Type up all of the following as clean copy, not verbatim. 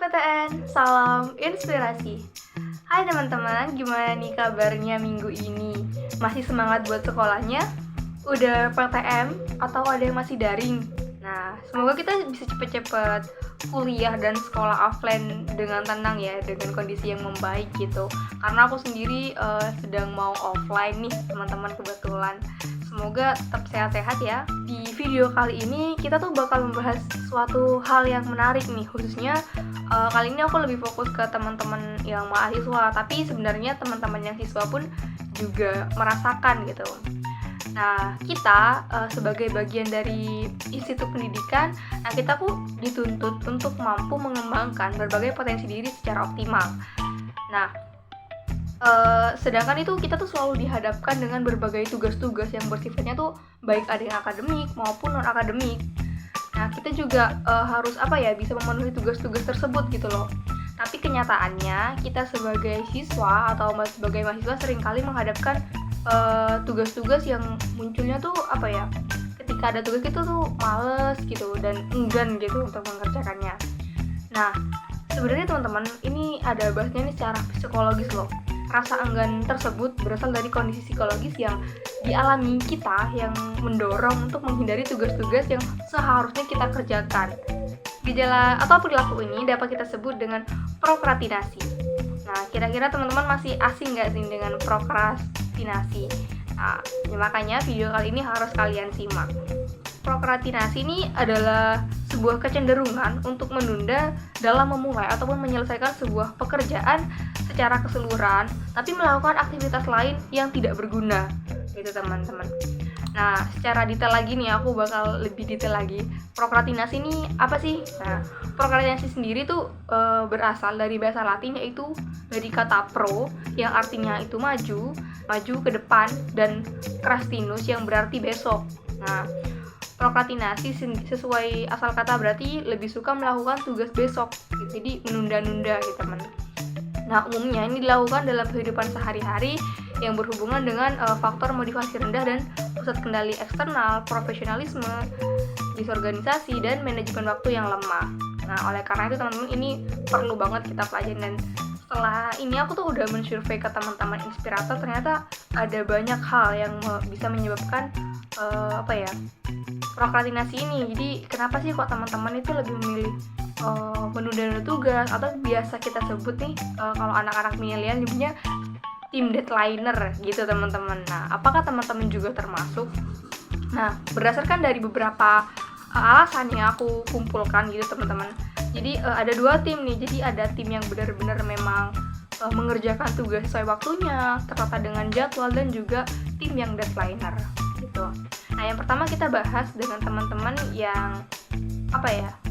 PTN, salam inspirasi. Hai teman-teman, gimana nih kabarnya minggu ini? Masih semangat buat sekolahnya? Udah PTM atau ada yang masih daring? Nah, semoga kita bisa cepet-cepet kuliah dan sekolah offline dengan tenang ya, dengan kondisi yang membaik gitu. Karena aku sendiri sedang mau offline nih teman-teman kebetulan. Semoga tetap sehat-sehat ya. Di video kali ini kita tuh bakal membahas suatu hal yang menarik nih, khususnya kali ini aku lebih fokus ke teman-teman yang mahasiswa, tapi sebenarnya teman-teman yang siswa pun juga merasakan gitu. Nah, kita sebagai bagian dari institut pendidikan, nah kita tuh dituntut untuk mampu mengembangkan berbagai potensi diri secara optimal. Nah, sedangkan itu kita tuh selalu dihadapkan dengan berbagai tugas-tugas yang bersifatnya tuh baik ada yang akademik maupun non akademik. Nah, kita juga harus bisa memenuhi tugas-tugas tersebut gitu loh. Tapi kenyataannya kita sebagai siswa atau sebagai mahasiswa seringkali menghadapkan tugas-tugas yang munculnya tuh ketika ada tugas itu tuh males gitu dan enggan gitu untuk mengerjakannya. Nah, sebenarnya teman-teman ini ada bahasnya ini secara psikologis loh. Rasa enggan tersebut berasal dari kondisi psikologis yang dialami kita yang mendorong untuk menghindari tugas-tugas yang seharusnya kita kerjakan. Gejala atau perilaku ini dapat kita sebut dengan prokrastinasi. Nah, kira-kira teman-teman masih asing nggak sih dengan prokrastinasi? Nah, makanya video kali ini harus kalian simak. Prokrastinasi ini adalah sebuah kecenderungan untuk menunda dalam memulai ataupun menyelesaikan sebuah pekerjaan secara keseluruhan, tapi melakukan aktivitas lain yang tidak berguna, gitu teman-teman. Nah, secara detail lagi nih, aku bakal lebih detail lagi. Prokrastinasi ini apa sih? Nah, prokrastinasi sendiri tuh berasal dari bahasa Latin, yaitu dari kata pro yang artinya itu maju ke depan, dan krastinus yang berarti besok. Nah, prokrastinasi sesuai asal kata berarti lebih suka melakukan tugas besok, gitu. Jadi menunda-nunda gitu teman. Nah, umumnya ini dilakukan dalam kehidupan sehari-hari yang berhubungan dengan faktor motivasi rendah dan pusat kendali eksternal, profesionalisme, disorganisasi, dan manajemen waktu yang lemah. Nah, oleh karena itu teman-teman ini perlu banget kita pelajari. Dan setelah ini aku tuh udah mensurvei ke teman-teman inspirator, ternyata ada banyak hal yang bisa menyebabkan prokrastinasi ini. Jadi kenapa sih kok teman-teman itu lebih memilih menunda tugas, atau biasa kita sebut nih kalau anak-anak milenial nyebutnya tim deadlineer gitu teman-teman. Nah, apakah teman-teman juga termasuk? Nah, berdasarkan dari beberapa alasan yang aku kumpulkan gitu teman-teman. Jadi ada dua tim nih. Jadi ada tim yang benar-benar memang mengerjakan tugas sesuai waktunya, tertata dengan jadwal, dan juga tim yang deadlineer gitu. Nah, yang pertama kita bahas dengan teman-teman yang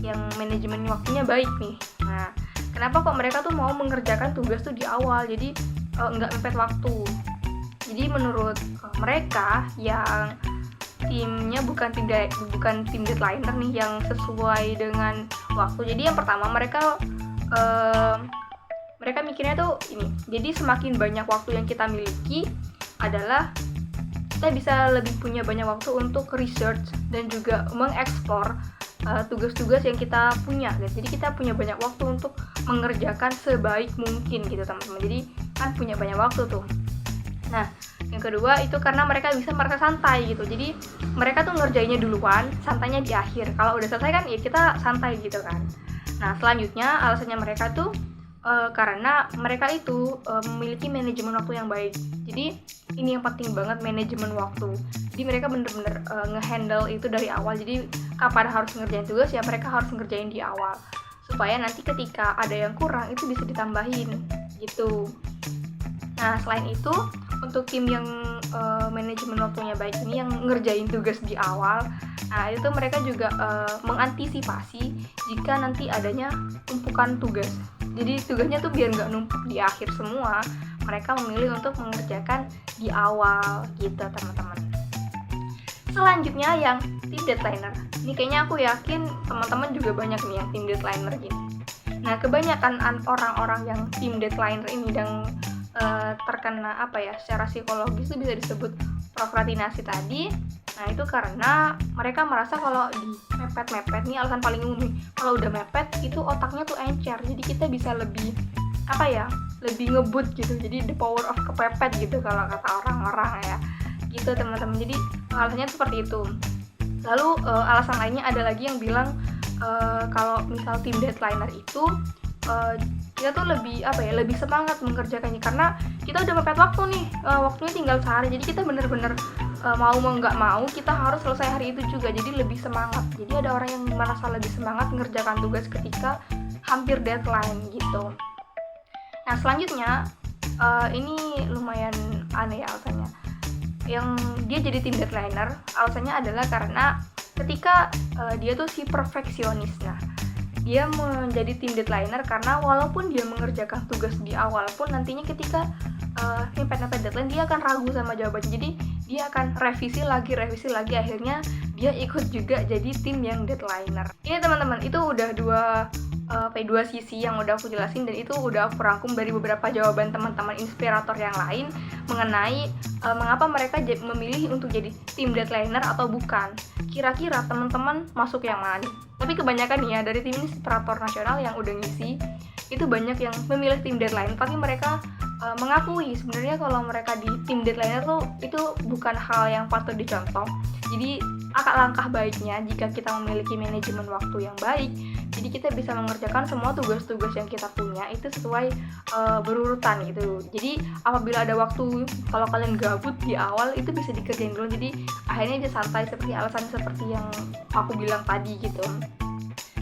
yang manajemen waktunya baik nih. Nah, kenapa kok mereka tuh mau mengerjakan tugas tuh di awal, jadi nggak mepet waktu. Jadi menurut mereka yang timnya bukan tim deadlineer nih yang sesuai dengan waktu. Jadi yang pertama mereka mikirnya tuh ini. Jadi semakin banyak waktu yang kita miliki adalah kita bisa lebih punya banyak waktu untuk research dan juga mengeksplor tugas-tugas yang kita punya. Jadi kita punya banyak waktu untuk mengerjakan sebaik mungkin gitu teman-teman. Jadi kan punya banyak waktu tuh. Nah, yang kedua itu karena mereka bisa merasa santai gitu. Jadi mereka tuh ngerjainnya duluan, santainya di akhir. Kalau udah selesai kan ya kita santai gitu kan. Nah, selanjutnya alasannya mereka tuh karena mereka itu memiliki manajemen waktu yang baik. Jadi ini yang penting banget, manajemen waktu. Jadi mereka bener-bener ngehandle itu dari awal. Jadi kapan harus ngerjain tugas ya mereka harus ngerjain di awal, supaya nanti ketika ada yang kurang itu bisa ditambahin gitu. Nah, selain itu untuk tim yang manajemen waktunya baik ini yang ngerjain tugas di awal, nah itu mereka juga mengantisipasi jika nanti adanya tumpukan tugas. Jadi tugasnya tuh biar nggak numpuk di akhir semua, mereka memilih untuk mengerjakan di awal gitu teman-teman. Selanjutnya yang tim deadlineer. Ini kayaknya aku yakin teman-teman juga banyak nih yang tim deadlineer gini. Nah, kebanyakan orang-orang yang tim deadlineer ini yang terkena secara psikologis itu bisa disebut prokrastinasi tadi. Nah itu karena mereka merasa kalau di mepet-mepet nih, alasan paling umum nih, kalau udah mepet itu otaknya tuh encer, jadi kita bisa lebih lebih ngebut gitu, jadi the power of kepepet gitu kalau kata orang-orang ya gitu teman-teman. Jadi alasannya seperti itu. Lalu alasan lainnya ada lagi yang bilang kalau misal tim deadliner itu kita tuh lebih lebih semangat mengerjakannya karena kita udah mepet waktu nih, waktunya tinggal sehari, jadi kita bener-bener mau nggak mau kita harus selesai hari itu juga, jadi lebih semangat. Jadi ada orang yang merasa lebih semangat mengerjakan tugas ketika hampir deadline gitu. Nah selanjutnya ini lumayan aneh ya alasannya, yang dia jadi tim deadliner alasannya adalah karena ketika dia tuh si perfeksionis. Nah dia menjadi tim deadliner karena walaupun dia mengerjakan tugas di awal pun nantinya ketika mepet-mepet deadline dia akan ragu sama jawabannya, jadi dia akan revisi lagi akhirnya dia ikut juga jadi tim yang deadliner. Ini teman-teman itu udah dua sisi yang udah aku jelasin, dan itu udah aku rangkum dari beberapa jawaban teman-teman inspirator yang lain mengenai mengapa mereka memilih untuk jadi tim deadliner atau bukan. Kira-kira teman-teman masuk yang mana nih? Tapi kebanyakan nih ya dari tim inspirator nasional yang udah ngisi itu banyak yang memilih tim deadline, tapi mereka mengakui sebenarnya kalau mereka di tim deadliner tuh itu bukan hal yang patut dicontoh. Jadi langkah baiknya jika kita memiliki manajemen waktu yang baik, jadi kita bisa mengerjakan semua tugas-tugas yang kita punya itu sesuai berurutan gitu. Jadi apabila ada waktu, kalau kalian gabut di awal itu bisa dikerjain dulu, jadi akhirnya dia santai seperti alasan seperti yang aku bilang tadi gitu.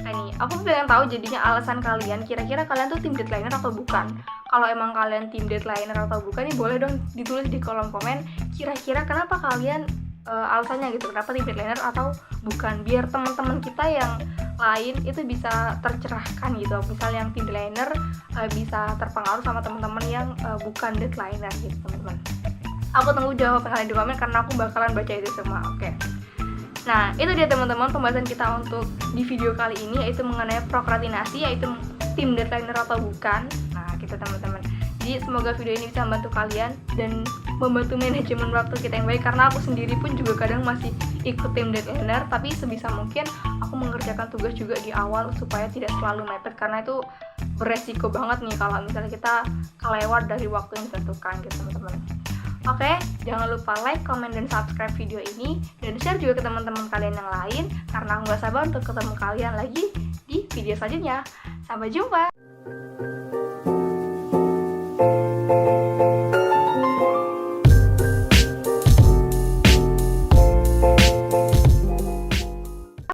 Nah nih, aku pengen tahu jadinya alasan kalian, kira-kira kalian tuh tim deadliner atau bukan? Kalau emang kalian tim deadliner atau bukan nih, boleh dong ditulis di kolom komen kira-kira kenapa kalian alasannya gitu, kenapa tim deadliner atau bukan, biar teman-teman kita yang lain itu bisa tercerahkan gitu. Misal yang tim deadliner bisa terpengaruh sama teman-teman yang bukan deadliner gitu teman-teman. Aku tunggu jawaban kalian di komen karena aku bakalan baca itu semua. Oke. Nah, itu dia teman-teman pembahasan kita untuk di video kali ini, yaitu mengenai prokrastinasi, yaitu tim deadliner atau bukan. Nah, gitu teman-teman. Jadi semoga video ini bisa membantu kalian dan membantu manajemen waktu kita yang baik, karena aku sendiri pun juga kadang masih ikut tim deadliner, tapi sebisa mungkin aku mengerjakan tugas juga di awal supaya tidak selalu mepet, karena itu beresiko banget nih kalau misalnya kita kelewat dari waktu yang ditentukan gitu teman-teman. Oke, jangan lupa like, comment, dan subscribe video ini, dan share juga ke teman-teman kalian yang lain, karena aku gak sabar untuk ketemu kalian lagi di video selanjutnya. Sampai jumpa!